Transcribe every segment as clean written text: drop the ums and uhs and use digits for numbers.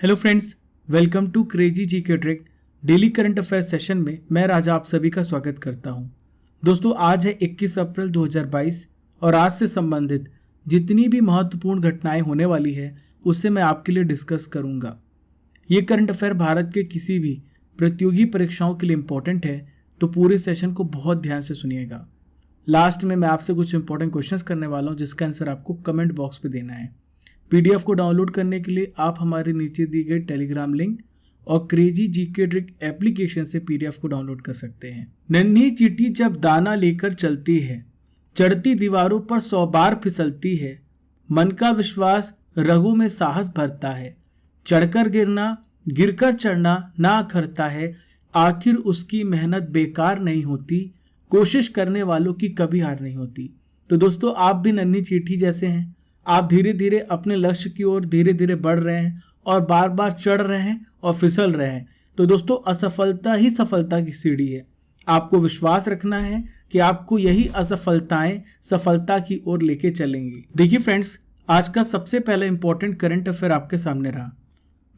Hello friends, welcome to crazy GK trick daily current affairs session में मैं राजा आप सभी का स्वागत करता हूं। दोस्तों, आज है 21 अप्रैल 2022 और आज से संबंधित जितनी भी महत्वपूर्ण घटनाएं होने वाली है उससे मैं आपके लिए डिस्कस करूंगा। ये करंट अफेयर भारत के किसी भी प्रतियोगी परीक्षाओं के लिए इम्पोर्टेंट है, तो पूरे सेशन को बहुत ध्यान से सुनिएगा। लास्ट में मैं आपसे कुछ इंपॉर्टेंट क्वेश्चंस करने वाला हूं जिसका आंसर आपको कमेंट बॉक्स पे देना है। पीडीएफ को डाउनलोड करने के लिए आप हमारे नीचे दी गई टेलीग्राम लिंक और क्रेजी जीके ट्रिक एप्लीकेशन से पीडीएफ को डाउनलोड कर सकते हैं। नन्ही चींटी जब दाना लेकर चलती है, चढ़ती दीवारों पर 100 बार फिसलती है, मन का विश्वास रगों में साहस भरता है, चढ़कर गिरना गिरकर चढ़ना ना अखरता है, आखिर उसकी मेहनत बेकार नहीं होती, कोशिश करने वालों की कभी हार नहीं होती। तो दोस्तों, आप भी नन्ही चींटी जैसे हैं। आप धीरे धीरे अपने लक्ष्य की ओर धीरे धीरे बढ़ रहे हैं और बार बार चढ़ रहे हैं और फिसल रहे हैं। तो दोस्तों, असफलता ही सफलता की सीढ़ी है। आपको विश्वास रखना है कि आपको यही असफलताएं सफलता की ओर लेके चलेंगी। देखिए फ्रेंड्स, आज का सबसे पहला इंपॉर्टेंट करंट अफेयर आपके सामने रहा।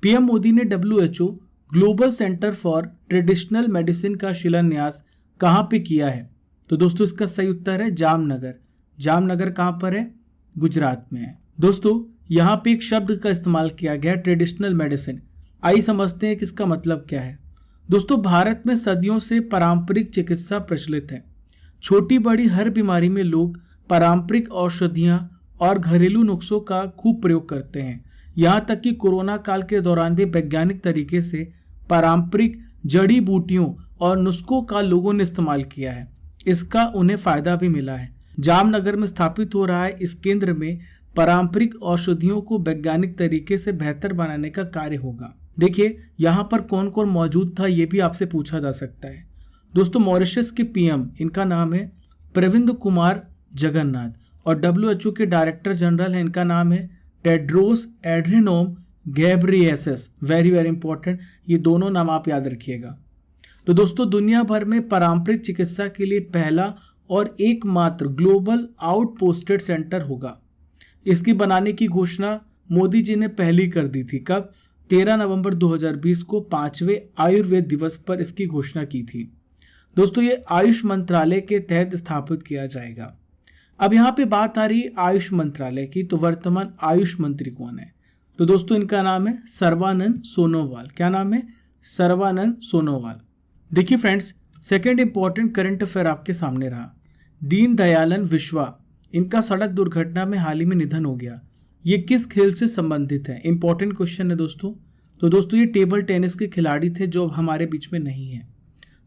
पीएम मोदी ने WHO global centre for traditional medicine का शिलान्यास कहां पे किया है? तो दोस्तों, इसका सही उत्तर है जामनगर। जामनगर कहां पर है? गुजरात में है। दोस्तों, यहाँ पे एक शब्द का इस्तेमाल किया गया, ट्रेडिशनल मेडिसिन। आइए समझते हैं कि इसका मतलब क्या है। दोस्तों, भारत में सदियों से पारंपरिक चिकित्सा प्रचलित है। छोटी बड़ी हर बीमारी में लोग पारंपरिक औषधियां और घरेलू नुस्खों का खूब प्रयोग करते हैं। यहाँ तक कि कोरोना काल के दौरान भी वैज्ञानिक तरीके से पारंपरिक जड़ी बूटियों और नुस्खों का लोगों ने इस्तेमाल किया है। इसका उन्हें फायदा भी मिला है। जामनगर में स्थापित हो रहा है इस केंद्र में पारंपरिक औषधियों को वैज्ञानिक तरीके से बेहतर बनाने का कार्य होगा। देखिए, यहाँ पर कौन कौन मौजूद था ये भी आपसे पूछा जा सकता है। दोस्तों, मॉरिशस के पीएम, इनका नाम है प्रविंद कुमार जगन्नाथ, और WHO के डायरेक्टर जनरल है, इनका नाम है Tedros Adhanom Ghebreyesus. Very very important, ये दोनों नाम आप याद रखिएगा। तो दोस्तों, दुनिया भर में पारंपरिक चिकित्सा के लिए पहला और एकमात्र ग्लोबल आउटपोस्टेड सेंटर होगा। इसकी बनाने की घोषणा मोदी जी ने पहले कर दी थी। कब? 13 नवंबर 2020 को 5वें आयुर्वेद दिवस पर इसकी घोषणा की थी। दोस्तों, ये आयुष मंत्रालय के तहत स्थापित किया जाएगा। अब यहाँ पे बात आ रही है आयुष मंत्रालय की, तो वर्तमान आयुष मंत्री कौन है? तो दोस्तों, इनका नाम है सर्बानंद सोनोवाल। क्या नाम है? सर्बानंद सोनोवाल। देखिए friends, second important current affair आपके सामने रहा। दीनदयालन विश्वा, इनका सड़क दुर्घटना में हाल ही में निधन हो गया। ये किस खेल से संबंधित है? इंपॉर्टेंट क्वेश्चन है दोस्तों। तो दोस्तों, ये टेबल टेनिस के खिलाड़ी थे जो हमारे बीच में नहीं है।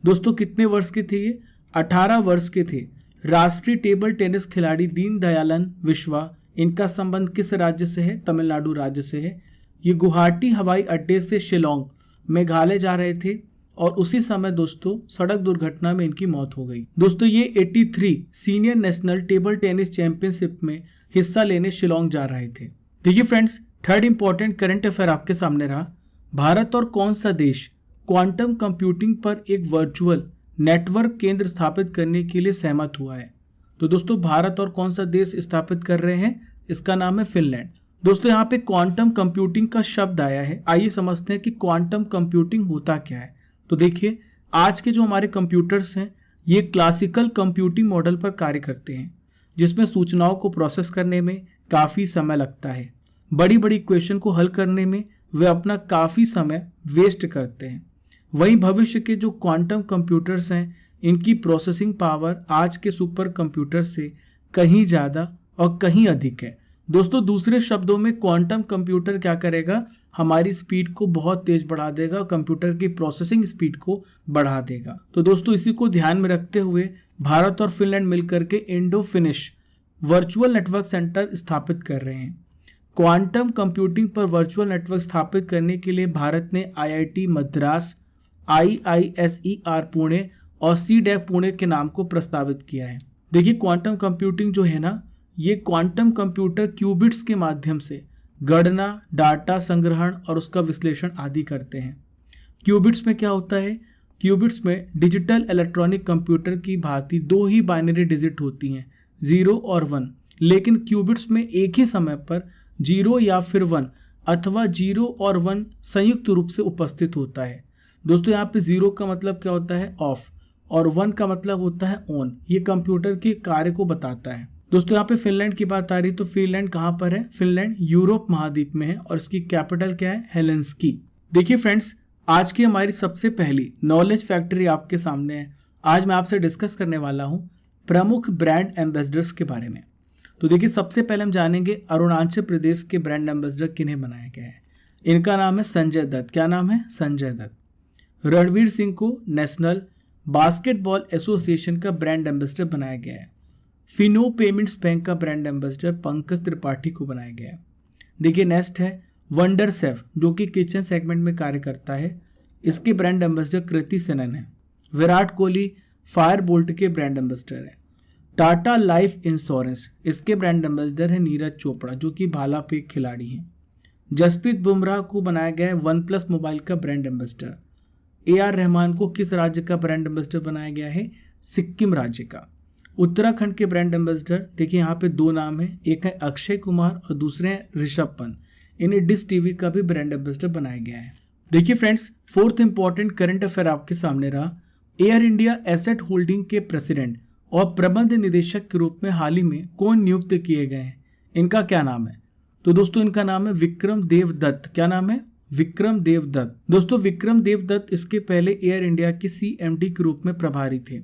दोस्तों, कितने वर्ष के थे ये? 18 वर्ष के थे। राष्ट्रीय टेबल टेनिस खिलाड़ी दीनदयालन विश्वा, इनका संबंध किस राज्य से है? तमिलनाडु राज्य से है। ये गुवाहाटी हवाई अड्डे से शिलोंग मेघालय जा रहे थे और उसी समय दोस्तों सड़क दुर्घटना में इनकी मौत हो गई। दोस्तों, ये 83 senior national table tennis championship में हिस्सा लेने शिलोंग जा रहे थे। देखिए friends, third important current affair आपके सामने रहा। भारत और कौन सा देश क्वांटम कंप्यूटिंग पर एक वर्चुअल नेटवर्क केंद्र स्थापित करने के लिए सहमत हुआ है? तो दोस्तों, भारत और कौन सा देश स्थापित कर रहे हैं? इसका नाम है फिनलैंड। दोस्तों, यहाँ पे क्वांटम कंप्यूटिंग का शब्द आया है। आइए समझते हैं कि क्वांटम कंप्यूटिंग होता क्या है। तो देखिए, आज के जो हमारे कंप्यूटर्स हैं ये क्लासिकल कंप्यूटिंग मॉडल पर कार्य करते हैं, जिसमें सूचनाओं को प्रोसेस करने में काफ़ी समय लगता है। बड़ी बड़ी इक्वेशन को हल करने में वे अपना काफ़ी समय वेस्ट करते हैं। वहीं भविष्य के जो क्वांटम कंप्यूटर्स हैं, इनकी प्रोसेसिंग पावर आज के सुपर कंप्यूटर से कहीं ज़्यादा और कहीं अधिक है। दोस्तों, दूसरे शब्दों में क्वांटम कंप्यूटर क्या करेगा? हमारी स्पीड को बहुत तेज बढ़ा देगा, कंप्यूटर की प्रोसेसिंग स्पीड को बढ़ा देगा। तो दोस्तों, इसी को ध्यान में रखते हुए भारत और फिनलैंड मिलकर के Indo finish virtual network centre स्थापित कर रहे हैं। क्वांटम कंप्यूटिंग पर वर्चुअल नेटवर्क स्थापित करने के लिए भारत ने IIT मद्रास, IISER पुणे और CDAC पुणे के नाम को प्रस्तावित किया है। देखिए, क्वांटम कंप्यूटिंग जो है ना, ये क्वांटम कंप्यूटर क्यूबिट्स के माध्यम से गणना, डाटा संग्रहण और उसका विश्लेषण आदि करते हैं। क्यूबिट्स में क्या होता है? क्यूबिट्स में डिजिटल इलेक्ट्रॉनिक कंप्यूटर की भांति 2 ही बाइनरी डिजिट होती हैं, 0 और 1। लेकिन क्यूबिट्स में एक ही समय पर 0 या फिर 1 अथवा 0 और 1 संयुक्त रूप से उपस्थित होता है। दोस्तों यहाँ पे 0 का मतलब क्या होता है, ऑफ, और 1 का मतलब होता है ऑन। ये कंप्यूटर के कार्य को बताता है। दोस्तों यहाँ पे फिनलैंड की बात आ रही है, तो फिनलैंड कहाँ पर है? फिनलैंड यूरोप महाद्वीप में है और इसकी कैपिटल क्या है? हेलेंस्की। देखिए फ्रेंड्स, आज की हमारी सबसे पहली नॉलेज फैक्ट्री आपके सामने है। आज मैं आपसे डिस्कस करने वाला हूँ प्रमुख ब्रांड एम्बेसडर्स के बारे में। तो देखिए, सबसे पहले हम जानेंगे अरुणाचल प्रदेश के ब्रांड एम्बेसडर किन्हें बनाया गया है। इनका नाम है संजय दत्त। क्या नाम है? संजय दत्त। रणवीर सिंह को नेशनल बास्केटबॉल एसोसिएशन का ब्रांड एम्बेसडर बनाया गया है। फिनो पेमेंट्स बैंक का ब्रांड एम्बेसडर पंकज त्रिपाठी को बनाया गया है। देखिए नेक्स्ट है वंडर सेफ, जो कि किचन सेगमेंट में कार्य करता है। इसके ब्रांड एम्बेसडर कृति सेनन है। विराट कोहली फायर बोल्ट के ब्रांड एम्बेसडर है। टाटा लाइफ इंश्योरेंस, इसके ब्रांड एम्बेसडर है नीरज चोपड़ा, जो कि भाला फेंक खिलाड़ी हैं। जसप्रीत बुमराह को बनाया गया है वन प्लस मोबाइल का ब्रांड एम्बेसडर। AR रहमान को किस राज्य का ब्रांड एम्बेसडर बनाया गया है? सिक्किम राज्य का। उत्तराखंड के ब्रांड एम्बेसडर देखिए यहाँ पे 2 नाम है, एक है अक्षय कुमार और दूसरे हैं ऋषभ पंत। इन्हें डिश टीवी का भी ब्रांड एम्बेसडर बनाया गया है। देखिए friends, fourth important current affair आपके सामने रहा। एयर इंडिया एसेट होल्डिंग के प्रेसिडेंट और प्रबंध निदेशक के रूप में हाल ही में कौन नियुक्त किए गए हैं? इनका क्या नाम है? तो दोस्तों इनका नाम है विक्रम देव दत्त। क्या नाम है? विक्रम देव दत्त। दोस्तों विक्रम देव दत्त इसके पहले एयर इंडिया के CMD के रूप में प्रभारी थे।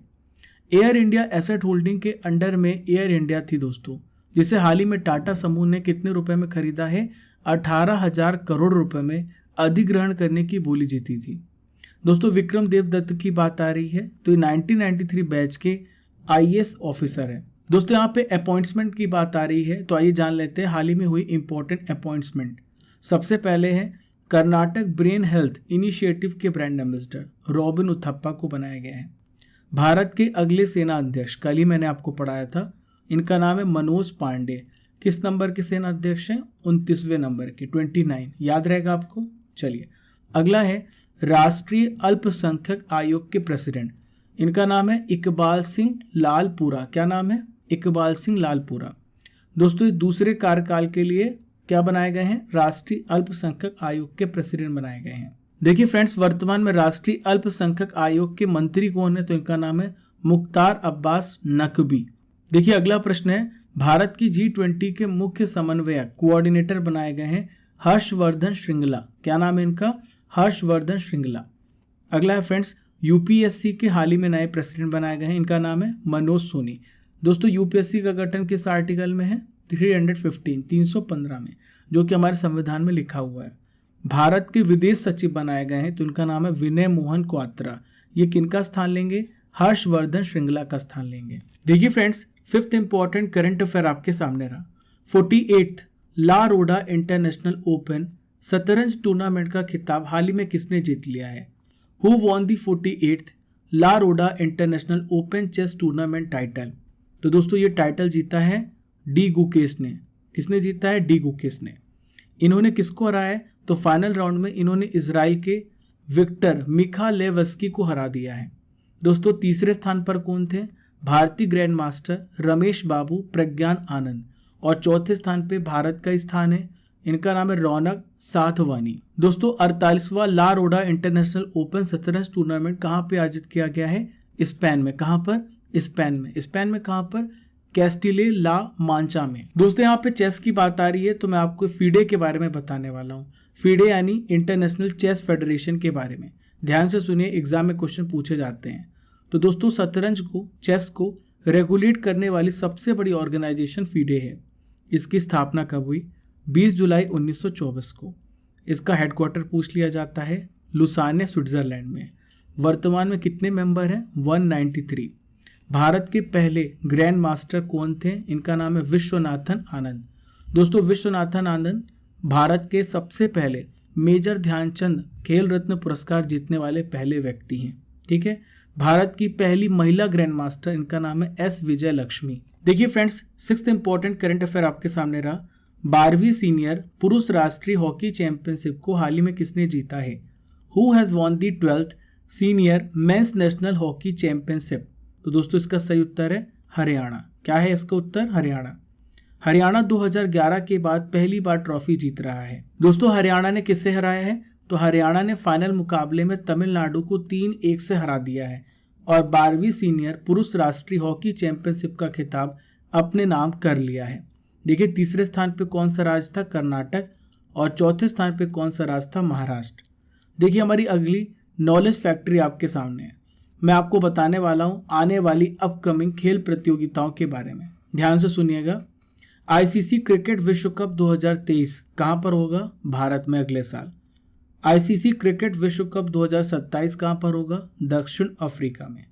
एयर इंडिया एसेट होल्डिंग के अंडर में एयर इंडिया थी दोस्तों, जिसे हाल ही में टाटा समूह ने कितने रुपए में खरीदा है? 18,000 करोड़ रुपए में अधिग्रहण करने की बोली जीती थी। दोस्तों विक्रम देव दत्त की बात आ रही है तो ये 1993 बैच के IAS ऑफिसर है। दोस्तों यहाँ पे अपॉइंटमेंट की बात आ रही है, तो आइए जान लेते हैं हाल ही में हुई इंपॉर्टेंट अपॉइंटमेंट। सबसे पहले है कर्नाटक ब्रेन हेल्थ इनिशिएटिव के ब्रांड एम्बेसडर रॉबिन उथप्पा को बनाया गया है। भारत के अगले सेना अध्यक्ष, कल ही मैंने आपको पढ़ाया था, इनका नाम है मनोज पांडे। किस नंबर के सेना अध्यक्ष हैं? 29वें नंबर के, 29, याद रहेगा आपको। चलिए अगला है राष्ट्रीय अल्पसंख्यक आयोग के प्रेसिडेंट, इनका नाम है इकबाल सिंह लालपुरा। क्या नाम है? इकबाल सिंह लालपुरा। दोस्तों ये दूसरे कार्यकाल के लिए क्या बनाए गए हैं? राष्ट्रीय अल्पसंख्यक आयोग के प्रेसिडेंट बनाए गए हैं। देखिए फ्रेंड्स, वर्तमान में राष्ट्रीय अल्पसंख्यक आयोग के मंत्री कौन है? तो इनका नाम है मुख्तार अब्बास नकवी। देखिए अगला प्रश्न है भारत की G20 के मुख्य समन्वयक कोऑर्डिनेटर बनाए गए हैं हर्षवर्धन श्रृंगला। क्या नाम है इनका? हर्षवर्धन श्रृंगला। अगला है फ्रेंड्स UPSC के हाल ही में नए प्रेसिडेंट बनाए गए हैं, इनका नाम है मनोज सोनी। दोस्तों UPSC का गठन किस आर्टिकल में है? 315 में, जो कि हमारे संविधान में लिखा हुआ है। भारत के विदेश सचिव बनाए गए हैं तो इनका नाम है विनय मोहन क्वात्रा। ये किनका स्थान लेंगे? हर्षवर्धन श्रृंगला का स्थान लेंगे। देखिए friends, fifth important current affair आपके सामने रहा। 48th La Roda international open शतरंज टूर्नामेंट का खिताब हाल ही में किसने जीत लिया है? Who won the 48th La Roda international open chess tournament title? तो दोस्तों ये टाइटल जीता है डी गुकेश ने। किसने जीता है? डी गुकेश ने। इन्होंने किसको हराया है? तो फाइनल राउंड में इन्होंने इजराइल के विक्टर मिखालेवस्की को हरा दिया है। दोस्तों तीसरे स्थान पर कौन थे? भारतीय ग्रैंड मास्टर रमेश बाबू प्रज्ञान आनंद। और चौथे स्थान पे भारत का स्थान है, इनका नाम है रौनक साथवानी। दोस्तों 48वां ला रोडा इंटरनेशनल ओपन शतरंज टूर्नामेंट कहाँ पे आयोजित किया गया है? स्पेन में। कहाँ पर? स्पेन में। स्पेन में कहाँ पर? कैस्टिले ला मांचा में। दोस्तों यहाँ पे चेस की बात आ रही है तो मैं आपको फीडे के बारे में बताने वाला हूँ। फीडे यानी इंटरनेशनल चेस फेडरेशन के बारे में। ध्यान से सुनिए, एग्जाम में क्वेश्चन पूछे जाते हैं। तो दोस्तों शतरंज को, चेस को रेगुलेट करने वाली सबसे बड़ी ऑर्गेनाइजेशन फीडे है। इसकी स्थापना कब हुई? 20 जुलाई 1924 को। इसका हेडक्वार्टर पूछ लिया जाता है लुसाने स्विट्जरलैंड में। वर्तमान में कितने मेंबर हैं? 193। भारत के पहले ग्रैंड मास्टर कौन थे? इनका नाम है विश्वनाथन आनंद। दोस्तों विश्वनाथन आनंद भारत के सबसे पहले मेजर ध्यानचंद खेल रत्न पुरस्कार जीतने वाले पहले व्यक्ति हैं। ठीक है। भारत की पहली महिला ग्रैंड मास्टर, इनका नाम है S विजय लक्ष्मी। देखिए friends, sixth important current affair आपके सामने रहा। 12वीं सीनियर पुरुष राष्ट्रीय हॉकी चैंपियनशिप को हाल ही में किसने जीता है? Who has won the 12th senior mains national hockey championship? तो दोस्तों इसका सही उत्तर है हरियाणा। क्या है इसका उत्तर? हरियाणा। हरियाणा 2011 के बाद पहली बार ट्रॉफी जीत रहा है। दोस्तों हरियाणा ने किससे हराया है? तो हरियाणा ने फाइनल मुकाबले में तमिलनाडु को 3-1 से हरा दिया है और 12वीं सीनियर पुरुष राष्ट्रीय हॉकी चैंपियनशिप का खिताब अपने नाम कर लिया है। देखिए तीसरे स्थान पे कौन सा राज्य था? कर्नाटक। और चौथे स्थान पे कौन सा राज्य था? महाराष्ट्र। देखिए हमारी अगली नॉलेज फैक्ट्री आपके सामने है। मैं आपको बताने वाला हूं आने वाली अपकमिंग खेल प्रतियोगिताओं के बारे में। ध्यान से सुनिएगा। आईसीसी क्रिकेट विश्व कप 2023 कहां पर होगा? भारत में अगले साल। आईसीसी क्रिकेट विश्व कप 2027 कहां पर होगा? दक्षिण अफ्रीका में।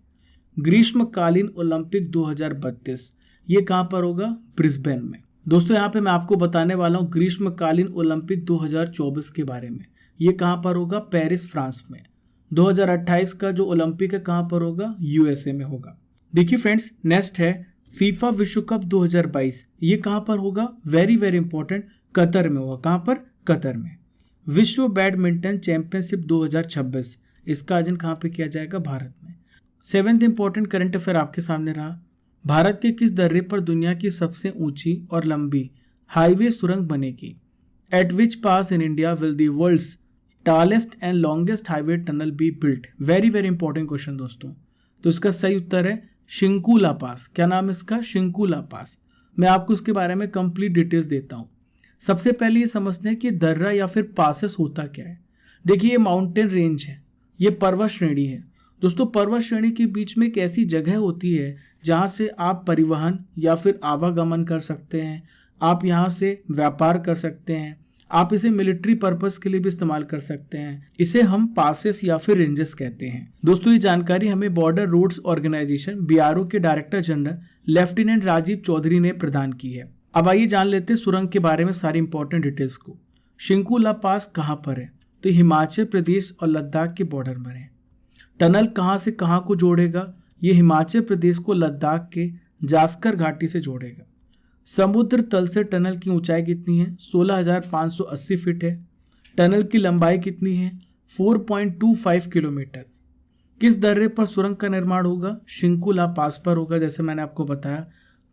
ग्रीष्मकालीन ओलंपिक 2032 ये कहां पर होगा? ब्रिस्बेन में। दोस्तों यहाँ पे मैं आपको बताने वाला हूँ ग्रीष्मकालीन ओलंपिक 2024 के बारे में। ये कहां पर होगा? पेरिस, फ्रांस में। 2028 का जो ओलंपिक है कहां पर होगा? यूएसए में होगा। देखिए फ्रेंड्स नेक्स्ट है फीफा विश्व कप 2022। ये कहां पर होगा? वेरी वेरी इंपॉर्टेंट, कतर में होगा। कहां पर? कतर में। विश्व बैडमिंटन चैंपियनशिप 2026 इसका आयोजन कहां पे किया जाएगा? भारत में। 7th इंपॉर्टेंट करंट अफेयर आपके सामने रहा। भारत के किस दर्रे पर दुनिया की सबसे ऊंची और लंबी हाईवे सुरंग बनेगी? At which pass in India will the world's tallest and longest highway tunnel be built? Very very important question दोस्तों। तो इसका सही उत्तर है शिंकुला पास। क्या नाम है इसका? शिंकुला पास। मैं आपको इसके बारे में कंप्लीट डिटेल्स देता हूं। सबसे पहले ये समझते हैं कि दर्रा या फिर पासेस होता क्या है। देखिए ये माउंटेन रेंज है, ये पर्वत श्रेणी है। दोस्तों पर्वत श्रेणी के बीच में एक ऐसी जगह होती है जहां से आप परिवहन या फिर आवागमन कर सकते हैं, आप यहां से व्यापार कर सकते हैं, आप इसे मिलिट्री पर्पस के लिए भी इस्तेमाल कर सकते हैं। इसे हम पासेस या फिर रेंजेस कहते हैं। दोस्तों ये जानकारी हमें बॉर्डर रोड्स ऑर्गेनाइजेशन बीआरओ के director general lieutenant Rajeev Chaudhary ने प्रदान की है। अब आइए जान लेते हैं सुरंग के बारे में सारी इंपॉर्टेंट डिटेल्स को। शिंकुला पास कहां पर है? तो हिमाचल प्रदेश और लद्दाख के बॉर्डर में है। टनल कहां से कहां को जोड़ेगा? ये हिमाचल प्रदेश को लद्दाख के जास्कर घाटी से जोड़ेगा। समुद्र तल से टनल की ऊंचाई कितनी है? 16,580 फीट है। टनल की लंबाई कितनी है? 4.25 किलोमीटर। किस दर्रे पर सुरंग का निर्माण होगा? शिंकुला पास पर होगा, जैसे मैंने आपको बताया।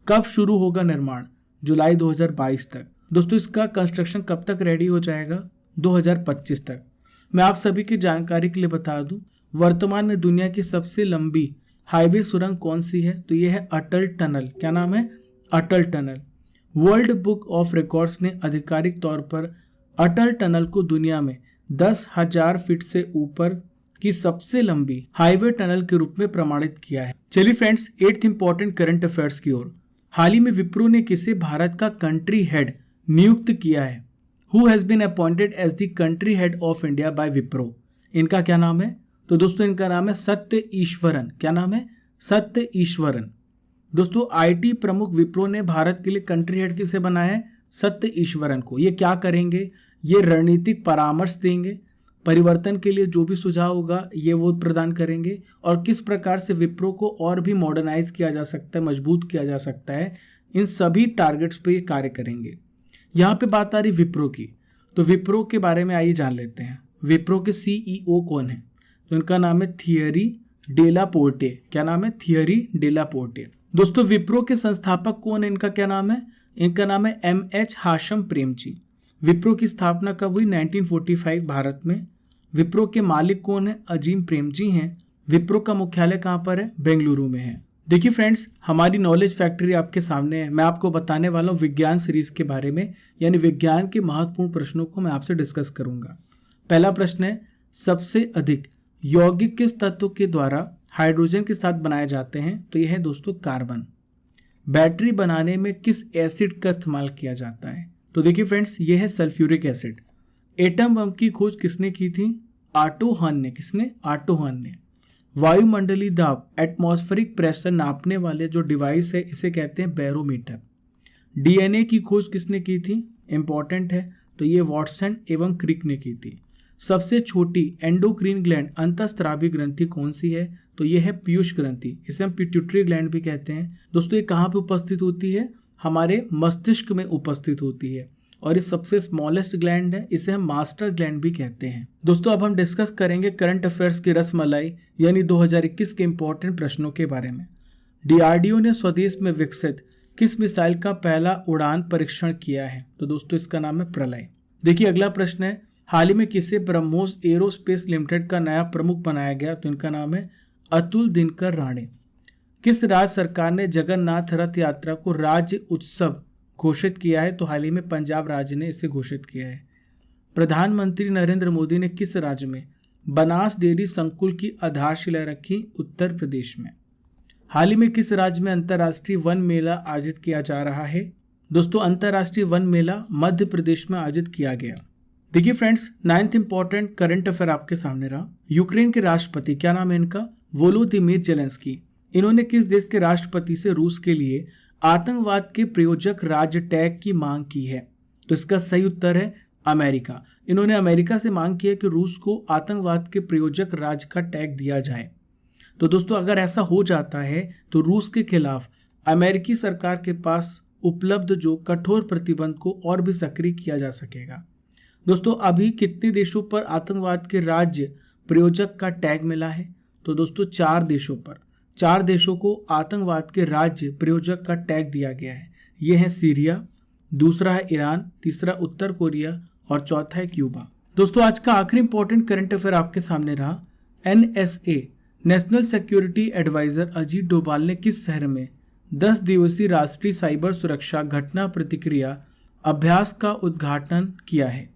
कब शुरू होगा निर्माण? जुलाई 2022 तक। दोस्तों इसका कंस्ट्रक्शन कब तक रेडी हो जाएगा? 2025 तक। मैं आप सभी की जानकारी के लिए बता दूं, वर्तमान में दुनिया की सबसे लंबी हाईवे सुरंग कौन सी है? तो यह है अटल टनल। क्या नाम है? Atal tunnel. World book of records ने आधिकारिक तौर पर अटल टनल को दुनिया में 10,000 फीट से ऊपर की सबसे लंबी हाईवे टनल के रूप में प्रमाणित किया है। चलिए friends 8th important current affairs की ओर। हाल ही में विप्रो ने किसे भारत का कंट्री हेड नियुक्त किया है? Who has been appointed as the country head of India by Wipro? इनका क्या नाम है? तो दोस्तों इनका नाम है सत्य ईश्वरन। क्या नाम है? सत्य ईश्वरन। दोस्तों आईटी प्रमुख विप्रो ने भारत के लिए कंट्री हेड किसे बनाया है? सत्य ईश्वरन को। ये क्या करेंगे? ये रणनीतिक परामर्श देंगे, परिवर्तन के लिए जो भी सुझाव होगा ये वो प्रदान करेंगे, और किस प्रकार से विप्रो को और भी मॉडर्नाइज किया जा सकता है, मजबूत किया जा सकता है, इन सभी टारगेट्स पे ये कार्य करेंगे। यहाँ पे बात आ रही विप्रो की, तो विप्रो के बारे में आइए जान लेते हैं। विप्रो के सीईओ कौन है? तो इनका नाम है थियरी डेला पोर्टे। क्या नाम है? थियरी डेला पोर्टे। दोस्तों विप्रो के संस्थापक कौन है? इनका क्या नाम है? इनका नाम है एमएच हाशम प्रेमजी। विप्रो की स्थापना कब हुई? 1945 भारत में। विप्रो के मालिक कौन है? अजीम प्रेमजी हैं। विप्रो का मुख्यालय कहाँ पर है? बेंगलुरु में है। देखिए फ्रेंड्स हमारी नॉलेज फैक्ट्री आपके सामने है। मैं आपको बताने वाला हूँ विज्ञान सीरीज के बारे में, यानी विज्ञान के महत्वपूर्ण प्रश्नों को मैं आपसे डिस्कस करूंगा। पहला प्रश्न है, सबसे अधिक यौगिक किस तत्व के द्वारा हाइड्रोजन के साथ बनाए जाते हैं? तो यह है दोस्तों कार्बन। बैटरी बनाने में किस एसिड का इस्तेमाल किया जाता है? तो देखिए फ्रेंड्स यह है सल्फ्यूरिक एसिड। एटम बम की खोज किसने की थी? ऑटो हर्न ने। किसने? ऑटो हर्न ने। वायुमंडलीय दाब एटमॉस्फेरिक प्रेशर नापने वाले जो डिवाइस है इसे कहते हैं बैरोमीटर। डीएनए की खोज किसने की थी? इंपॉर्टेंट है, तो ये वॉटसन एवं क्रिक ने की थी। सबसे छोटी एंडोक्रीन ग्लैंड अंतःस्रावी ग्रंथि कौन सी है? तो ये है पीयूष ग्रंथि, इसे हम पिट्यूटरी ग्लैंड भी कहते हैं। दोस्तों ये कहाँ पे उपस्थित होती है? हमारे मस्तिष्क में उपस्थित होती है, और ये सबसे स्मॉलेस्ट ग्लैंड है, इसे हम मास्टर ग्लैंड भी कहते हैं। दोस्तों अब हम डिस्कस करेंगे करंट अफेयर्स की रसमलाई यानी 2021 के इंपॉर्टेंट प्रश्नों के बारे में। डीआरडीओ ने स्वदेश में विकसित किस मिसाइल का पहला उड़ान परीक्षण किया है? तो दोस्तों इसका नाम है प्रलय। देखिए अगला प्रश्न है, हाल ही में किसे ब्रह्मोस एरोस्पेस लिमिटेड का नया प्रमुख बनाया गया? तो इनका नाम है अतुल दिनकर राणे। किस राज्य सरकार ने जगन्नाथ रथ यात्रा को राज्य उत्सव घोषित किया है? तो हाल ही में पंजाब राज्य ने इसे घोषित किया है। प्रधानमंत्री नरेंद्र मोदी ने किस राज्य में बनास डेयरी संकुल की आधारशिला रखी? उत्तर प्रदेश में। हाल ही में किस राज्य में अंतर्राष्ट्रीय वन मेला आयोजित किया जा रहा है? दोस्तों अंतर्राष्ट्रीय वन मेला मध्य प्रदेश में आयोजित किया गया। देखिए friends, 9th important current affair आपके सामने रहा। यूक्रेन के राष्ट्रपति, क्या नाम है इनका? Volodymyr Zelensky. इन्होंने किस देश के राष्ट्रपति से रूस के लिए आतंकवाद के प्रायोजक राज्य टैग की मांग की है? तो इसका सही उत्तर है अमेरिका। इन्होंने अमेरिका से मांग की है कि रूस को आतंकवाद के प्रायोजक राज्य का टैग दिया जाए। तो दोस्तों अगर ऐसा हो जाता है तो रूस के खिलाफ अमेरिकी सरकार के पास उपलब्ध जो कठोर प्रतिबंध को और भी सक्रिय किया जा सकेगा। दोस्तों अभी कितने देशों पर आतंकवाद के राज्य प्रायोजक का टैग मिला है? तो दोस्तों 4 देशों पर, 4 देशों को आतंकवाद के राज्य प्रायोजक का टैग दिया गया है। ये है सीरिया, दूसरा है ईरान, तीसरा उत्तर कोरिया और चौथा है क्यूबा। दोस्तों आज का आखिरी इंपॉर्टेंट करंट अफेयर आपके सामने रहा। NSA national security adviser Ajit Doval ने किस शहर में 10 दिवसीय राष्ट्रीय साइबर सुरक्षा घटना प्रतिक्रिया अभ्यास का उद्घाटन किया है?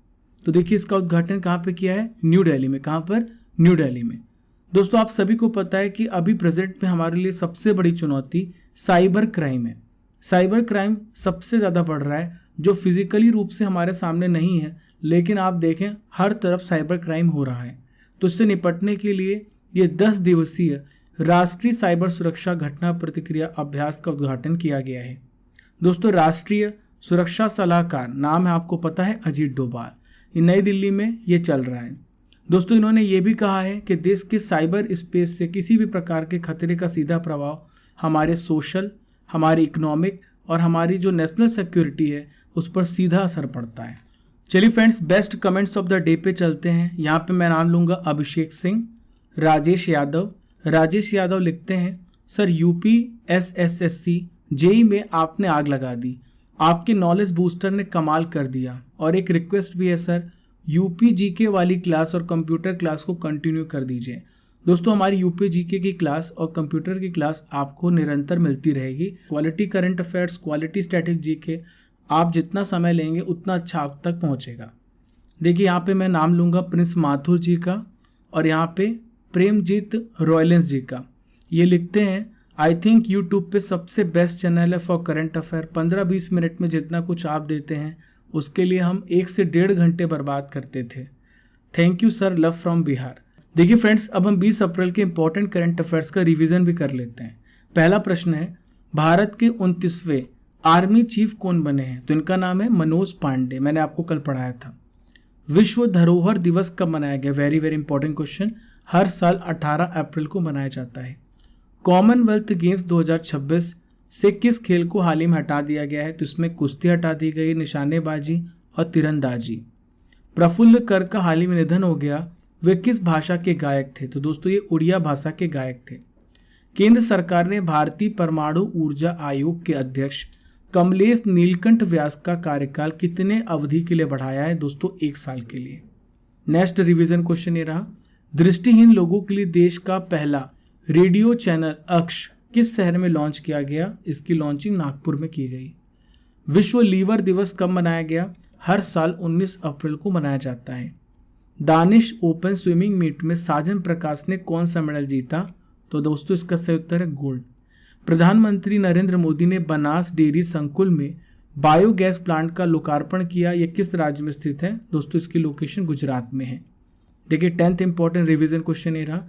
तो देखिए इसका उद्घाटन कहाँ पे किया है? न्यू दिल्ली में। कहाँ पर? न्यू दिल्ली में। दोस्तों आप सभी को पता है कि अभी प्रेजेंट में हमारे लिए सबसे बड़ी चुनौती साइबर क्राइम है। साइबर क्राइम सबसे ज़्यादा बढ़ रहा है, जो फिजिकली रूप से हमारे सामने नहीं है, लेकिन आप देखें हर तरफ साइबर क्राइम हो रहा है। तो इससे निपटने के लिए ये 10 दिवसीय राष्ट्रीय साइबर सुरक्षा घटना प्रतिक्रिया अभ्यास का उद्घाटन किया गया है। दोस्तों राष्ट्रीय सुरक्षा सलाहकार नाम है, आपको पता है, अजीत डोभाल। ये नई दिल्ली में ये चल रहा है। दोस्तों इन्होंने ये भी कहा है कि देश के साइबर स्पेस से किसी भी प्रकार के खतरे का सीधा प्रभाव हमारे सोशल, हमारे इकोनॉमिक और हमारी जो नेशनल सिक्योरिटी है उस पर सीधा असर पड़ता है। चलिए friends, best comments of the day पे चलते हैं। यहाँ पे मैं नाम लूँगा अभिषेक सिंह, राजेश यादव। राजेश यादव लिखते हैं, सर यूपी SSSC जेई में आपने आग लगा दी, आपके नॉलेज बूस्टर ने कमाल कर दिया। और एक रिक्वेस्ट भी है सर, यूपी जीके वाली क्लास और कंप्यूटर क्लास को कंटिन्यू कर दीजिए। दोस्तों हमारी यूपी जीके की क्लास और कंप्यूटर की क्लास आपको निरंतर मिलती रहेगी। Quality current affairs, quality static GK, आप जितना समय लेंगे उतना अच्छा आप तक पहुंचेगा। देखिए यहाँ पे मैं नाम लूँगा प्रिंस माथुर जी का और यहाँ पे प्रेमजीत रॉयलेंस जी का। ये लिखते हैं, आई थिंक यूट्यूब पे सबसे बेस्ट चैनल है फॉर करंट अफेयर। 15-20 मिनट में जितना कुछ आप देते हैं उसके लिए हम 1 से 1.5 घंटे बर्बाद करते थे। Thank you sir, love from Bihar. देखिए फ्रेंड्स, अब हम 20 अप्रैल के इंपॉर्टेंट करंट अफेयर्स का रिवीजन भी कर लेते हैं। पहला प्रश्न है, भारत के 29वें आर्मी चीफ कौन बने हैं? तो इनका नाम है मनोज पांडे। मैंने आपको कल पढ़ाया था। विश्व धरोहर दिवस कब मनाया गया? Very very important question. हर साल 18 अप्रैल को मनाया जाता है। कॉमनवेल्थ गेम्स 2026 से किस खेल को हाल ही में हटा दिया गया है? तो इसमें कुश्ती हटा दी गई, निशानेबाजी और तीरंदाजी। प्रफुल्ल कर का हाल ही में निधन हो गया, वे किस भाषा के गायक थे? तो दोस्तों ये उड़िया भाषा के गायक थे। केंद्र सरकार ने भारतीय परमाणु ऊर्जा आयोग के अध्यक्ष कमलेश नीलकंठ व्यास का कार्यकाल कितने अवधि के लिए बढ़ाया है? दोस्तों 1 साल के लिए। नेक्स्ट रिवीजन क्वेश्चन ये रहा, दृष्टिहीन लोगों के लिए देश का पहला रेडियो चैनल अक्ष किस शहर में लॉन्च किया गया? इसकी लॉन्चिंग नागपुर में की गई। विश्व लीवर दिवस कब मनाया गया? हर साल 19 अप्रैल को मनाया जाता है। दानिश ओपन स्विमिंग मीट में साजन प्रकाश ने कौन सा मेडल जीता? तो दोस्तों इसका सही उत्तर है गोल्ड। प्रधानमंत्री नरेंद्र मोदी ने बनास डेयरी संकुल में बायोगैस प्लांट का लोकार्पण किया। यह किस राज्य में स्थित है? दोस्तों इसकी लोकेशन गुजरात में है। देखिए 10th इंपॉर्टेंट रिवीजन क्वेश्चन ये रहा,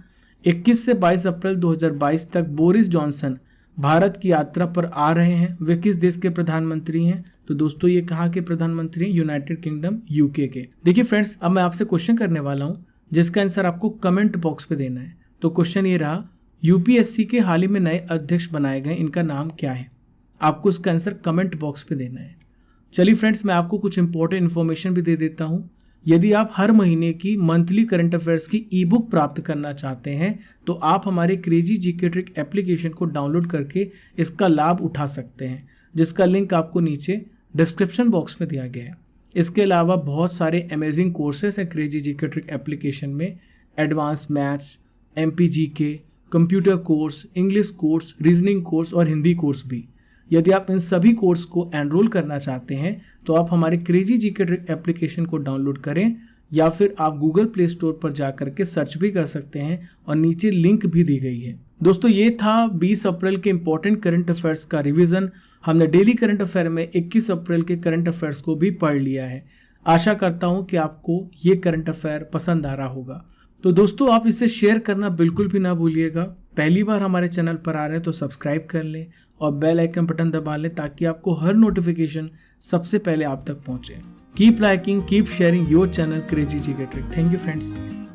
21 से 22 अप्रैल 2022 तक बोरिस जॉनसन भारत की यात्रा पर आ रहे हैं। वे किस देश के प्रधानमंत्री हैं? तो दोस्तों ये कहाँ के प्रधानमंत्री हैं? यूनाइटेड किंगडम यूके के। देखिए फ्रेंड्स, अब मैं आपसे क्वेश्चन करने वाला हूँ जिसका आंसर आपको कमेंट बॉक्स पे देना है। तो क्वेश्चन ये रहा, यूपीएससी के हाल ही में नए अध्यक्ष बनाए गए, इनका नाम क्या है? आपको इसका आंसर कमेंट बॉक्स पे देना है। चलिए फ्रेंड्स, मैं आपको कुछ इंपॉर्टेंट इन्फॉर्मेशन भी दे देता हूँ। यदि आप हर महीने की मंथली करंट अफेयर्स की ई बुक प्राप्त करना चाहते हैं तो आप हमारे क्रेजी जीके ट्रिक एप्लीकेशन को डाउनलोड करके इसका लाभ उठा सकते हैं। जिसका लिंक आपको नीचे डिस्क्रिप्शन बॉक्स में दिया गया है। इसके अलावा बहुत सारे अमेजिंग कोर्सेस हैं क्रेजी जीके ट्रिक एप्लीकेशन में। Advance maths, MPGK, computer course, English course, reasoning course और हिंदी कोर्स भी। यदि आप इन सभी कोर्स को एनरोल करना चाहते हैं तो आप हमारे क्रेजी जीके ट्रिक एप्लीकेशन को डाउनलोड करें या फिर आप गूगल प्ले स्टोर पर जा करके सर्च भी कर सकते हैं और नीचे लिंक भी दी गई है। दोस्तों ये था 20 अप्रैल के इंपॉर्टेंट करंट अफेयर्स का रिवीजन। हमने डेली करंट अफेयर में 21 अप्रैल के करंट अफेयर्स को भी पढ़ लिया है। आशा करता हूं कि आपको ये करंट अफेयर पसंद आ रहा होगा। तो दोस्तों आप इसे शेयर करना बिल्कुल भी ना भूलिएगा। पहली बार हमारे चैनल पर आ रहे हैं तो सब्सक्राइब कर लें और बेल आइकन बटन दबा लें ताकि आपको हर नोटिफिकेशन सबसे पहले आप तक पहुंचे। Keep liking, keep sharing your channel crazy GK trick. Thank you friends.